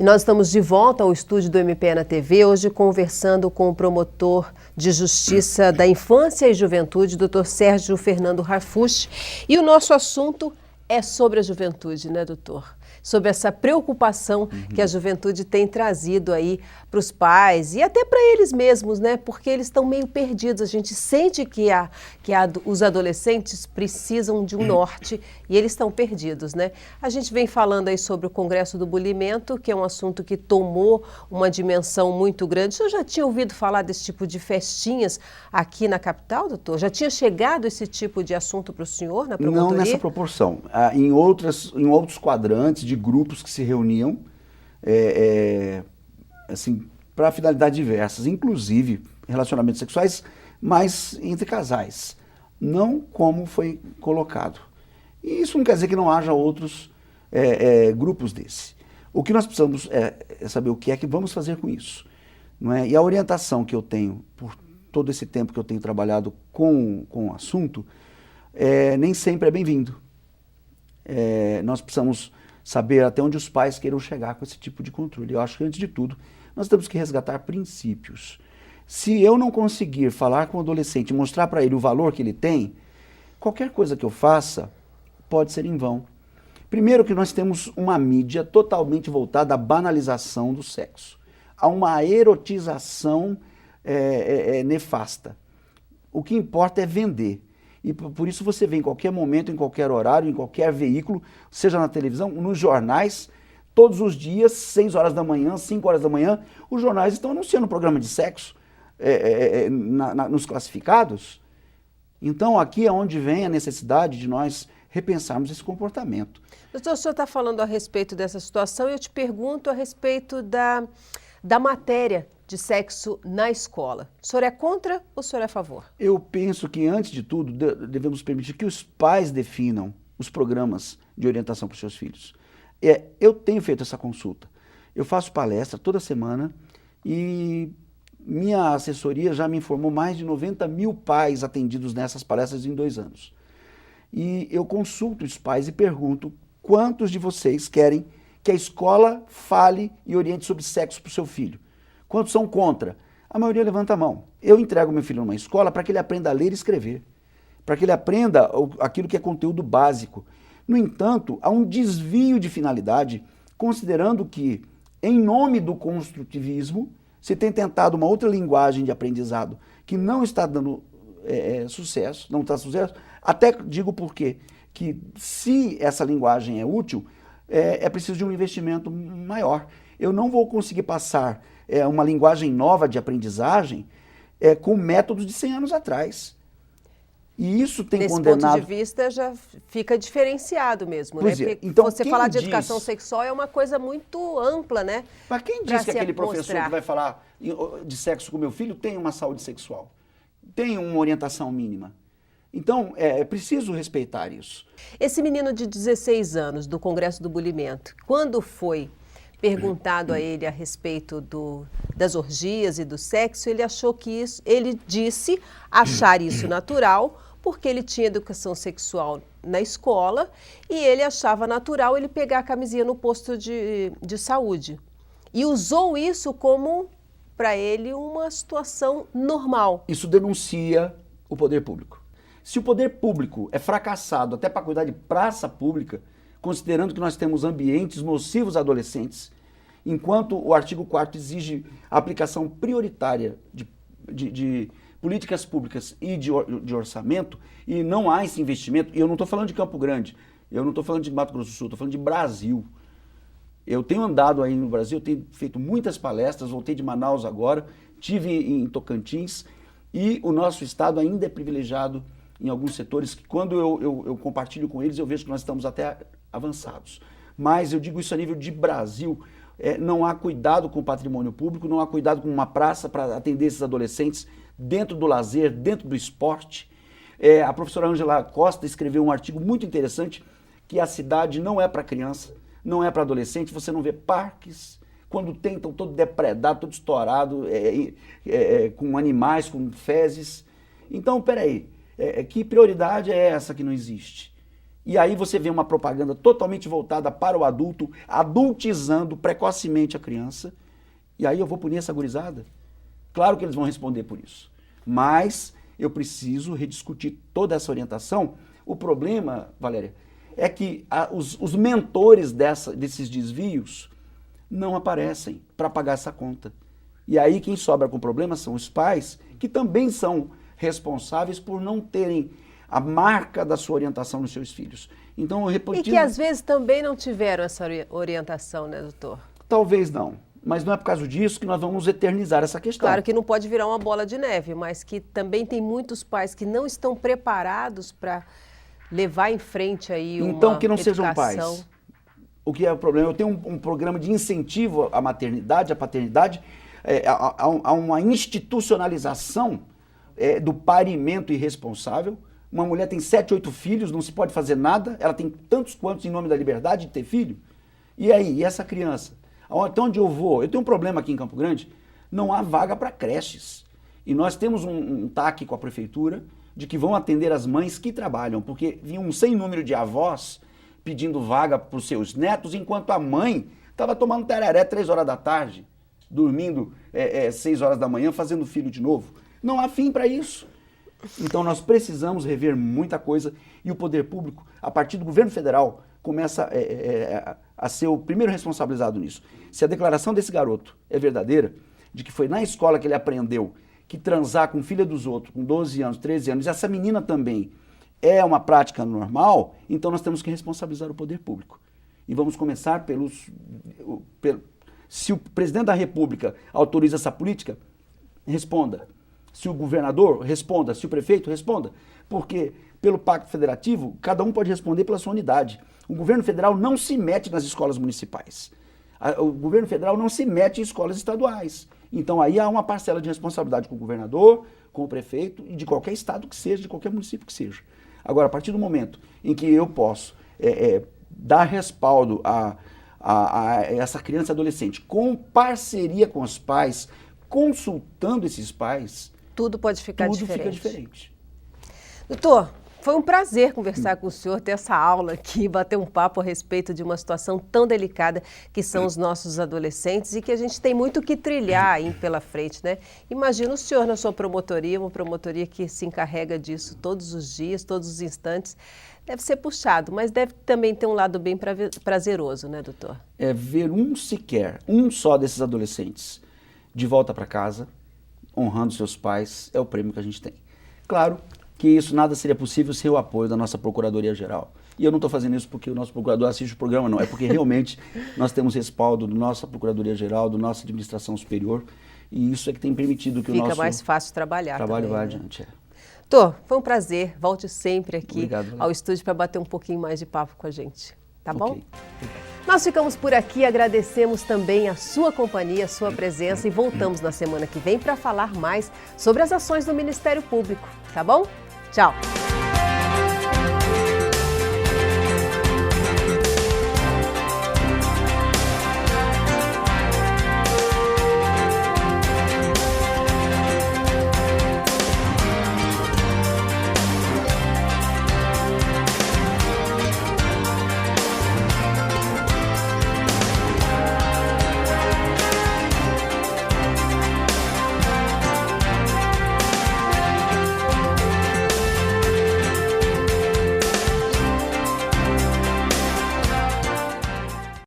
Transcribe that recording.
nós estamos de volta ao estúdio do MPE na TV, hoje conversando com o promotor de Justiça da Infância e Juventude, doutor Sérgio Fernando Harfuch. E o nosso assunto é sobre a juventude, né, doutor? Sobre essa preocupação que a juventude tem trazido aí para os pais e até para eles mesmos, né? Porque eles estão meio perdidos. A gente sente que os adolescentes precisam de um norte e eles estão perdidos, né? A gente vem falando aí sobre o Congresso do Bulimento, que é um assunto que tomou uma dimensão muito grande. O senhor já tinha ouvido falar desse tipo de festinhas aqui na capital, doutor? Já tinha chegado esse tipo de assunto para o senhor na promotoria? Não nessa proporção. Em outros quadrantes de grupos que se reuniam, assim, para finalidades diversas, inclusive relacionamentos sexuais, mas entre casais, não como foi colocado. E isso não quer dizer que não haja outros grupos desse. O que nós precisamos é saber o que é que vamos fazer com isso, não é? E a orientação que eu tenho, por todo esse tempo que eu tenho trabalhado com o assunto, nem sempre é bem-vindo. Nós precisamos saber até onde os pais queiram chegar com esse tipo de controle. Eu acho que, antes de tudo, nós temos que resgatar princípios. Se eu não conseguir falar com o adolescente e mostrar para ele o valor que ele tem, qualquer coisa que eu faça pode ser em vão. Primeiro que nós temos uma mídia totalmente voltada à banalização do sexo, a uma erotização nefasta. O que importa é vender. E por isso você vê em qualquer momento, em qualquer horário, em qualquer veículo, seja na televisão, nos jornais, todos os dias, 6 horas da manhã, 5 horas da manhã, os jornais estão anunciando um programa de sexo nos classificados. Então aqui é onde vem a necessidade de nós repensarmos esse comportamento. Doutor, o senhor está falando a respeito dessa situação e eu te pergunto a respeito da matéria de sexo na escola. O senhor é contra ou o senhor é a favor? Eu penso que, antes de tudo, devemos permitir que os pais definam os programas de orientação para os seus filhos. Eu tenho feito essa consulta. Eu faço palestra toda semana e minha assessoria já me informou mais de 90 mil pais atendidos nessas palestras em 2 anos. E eu consulto os pais e pergunto quantos de vocês querem que a escola fale e oriente sobre sexo para o seu filho. Quantos são contra? A maioria levanta a mão. Eu entrego meu filho numa escola para que ele aprenda a ler e escrever, para que ele aprenda aquilo que é conteúdo básico. No entanto, há um desvio de finalidade, considerando que, em nome do construtivismo, se tem tentado uma outra linguagem de aprendizado que não está dando sucesso, não está sucesso. Até digo por quê, que se essa linguagem é útil, é preciso de um investimento maior. Eu não vou conseguir passar uma linguagem nova de aprendizagem com métodos de 100 anos atrás. E isso tem condenado... Desse ponto de vista já fica diferenciado mesmo, pois né? Porque então, você falar de educação sexual é uma coisa muito ampla, né? Mas quem diz que aquele professor que vai falar de sexo com meu filho tem uma saúde sexual? Tem uma orientação mínima? Então, é preciso respeitar isso. Esse menino de 16 anos do Congresso do Bulimento, quando foi perguntado a ele a respeito das orgias e do sexo, ele achou que isso, ele disse achar isso natural, porque ele tinha educação sexual na escola e ele achava natural ele pegar a camisinha no posto de saúde. E usou isso como, para ele, uma situação normal. Isso denuncia o poder público. Se o poder público é fracassado até para cuidar de praça pública, considerando que nós temos ambientes nocivos a adolescentes, enquanto o artigo 4º exige a aplicação prioritária de políticas públicas e de orçamento, e não há esse investimento, e eu não estou falando de Campo Grande, eu não estou falando de Mato Grosso do Sul, estou falando de Brasil. Eu tenho andado aí no Brasil, tenho feito muitas palestras, voltei de Manaus agora, estive em Tocantins, e o nosso estado ainda é privilegiado em alguns setores que, quando eu compartilho com eles, eu vejo que nós estamos até avançados. Mas eu digo isso a nível de Brasil, não há cuidado com o patrimônio público, não há cuidado com uma praça para atender esses adolescentes dentro do lazer, dentro do esporte. A professora Ângela Costa escreveu um artigo muito interessante, que a cidade não é para criança, não é para adolescente. Você não vê parques, quando tem, estão todo depredado, todo estourado, com animais, com fezes. Então, peraí, que prioridade é essa que não existe? E aí você vê uma propaganda totalmente voltada para o adulto, adultizando precocemente a criança. E aí eu vou punir essa gurizada? Claro que eles vão responder por isso. Mas eu preciso rediscutir toda essa orientação. O problema, Valéria, é que os mentores desses desvios não aparecem para pagar essa conta. E aí quem sobra com o problema são os pais, que também são responsáveis por não terem a marca da sua orientação nos seus filhos. Então, E que às vezes também não tiveram essa orientação, né, doutor? Talvez não, mas não é por causa disso que nós vamos eternizar essa questão. Claro que não pode virar uma bola de neve, mas que também tem muitos pais que não estão preparados para levar em frente aí uma Então, que não educação. sejam pais. O que é o problema? Eu tenho um programa de incentivo à maternidade, à paternidade, a uma institucionalização do parimento irresponsável. Uma mulher tem 7, 8 filhos, não se pode fazer nada, ela tem tantos quantos em nome da liberdade de ter filho. E aí, e essa criança? Até onde eu vou? Eu tenho um problema aqui em Campo Grande, não há vaga para creches. E nós temos um TAC com a prefeitura de que vão atender as mães que trabalham, porque vinha um sem número de avós pedindo vaga para os seus netos, enquanto a mãe estava tomando tereré 3 horas da tarde, dormindo 6 horas da manhã, fazendo filho de novo. Não há fim para isso. Então nós precisamos rever muita coisa e o poder público, a partir do governo federal, começa a ser o primeiro responsabilizado nisso. Se a declaração desse garoto é verdadeira, de que foi na escola que ele aprendeu que transar com filha dos outros, com 12 anos, 13 anos, e essa menina também é uma prática normal, então nós temos que responsabilizar o poder público. E vamos começar se o presidente da República autoriza essa política, responda. Se o governador, responda. Se o prefeito, responda. Porque, pelo Pacto Federativo, cada um pode responder pela sua unidade. O governo federal não se mete nas escolas municipais. O governo federal não se mete em escolas estaduais. Então, aí há uma parcela de responsabilidade com o governador, com o prefeito e de qualquer estado que seja, de qualquer município que seja. Agora, a partir do momento em que eu posso dar respaldo a essa criança e adolescente com parceria com os pais, consultando esses pais, tudo pode ficar tudo diferente. Fica diferente. Doutor, foi um prazer conversar com o senhor, ter essa aula aqui, bater um papo a respeito de uma situação tão delicada que são os nossos adolescentes e que a gente tem muito que trilhar aí pela frente, né? Imagina o senhor na sua promotoria, uma promotoria que se encarrega disso todos os dias, todos os instantes. Deve ser puxado, mas deve também ter um lado bem prazeroso, né, doutor? Ver um só desses adolescentes de volta para casa, honrando seus pais, é o prêmio que a gente tem. Claro que isso nada seria possível sem o apoio da nossa Procuradoria-Geral. E eu não estou fazendo isso porque o nosso procurador assiste o programa, não. É porque realmente nós temos respaldo da nossa Procuradoria-Geral, da nossa administração superior, e isso é que tem permitido que o nosso... Fica mais fácil trabalhar trabalho também, vá né? adiante. Doutor, foi um prazer. Volte sempre aqui Obrigado, ao estúdio para bater um pouquinho mais de papo com a gente. Tá bom? Ok. Nós ficamos por aqui, agradecemos também a sua companhia, a sua presença e voltamos na semana que vem para falar mais sobre as ações do Ministério Público, tá bom? Tchau!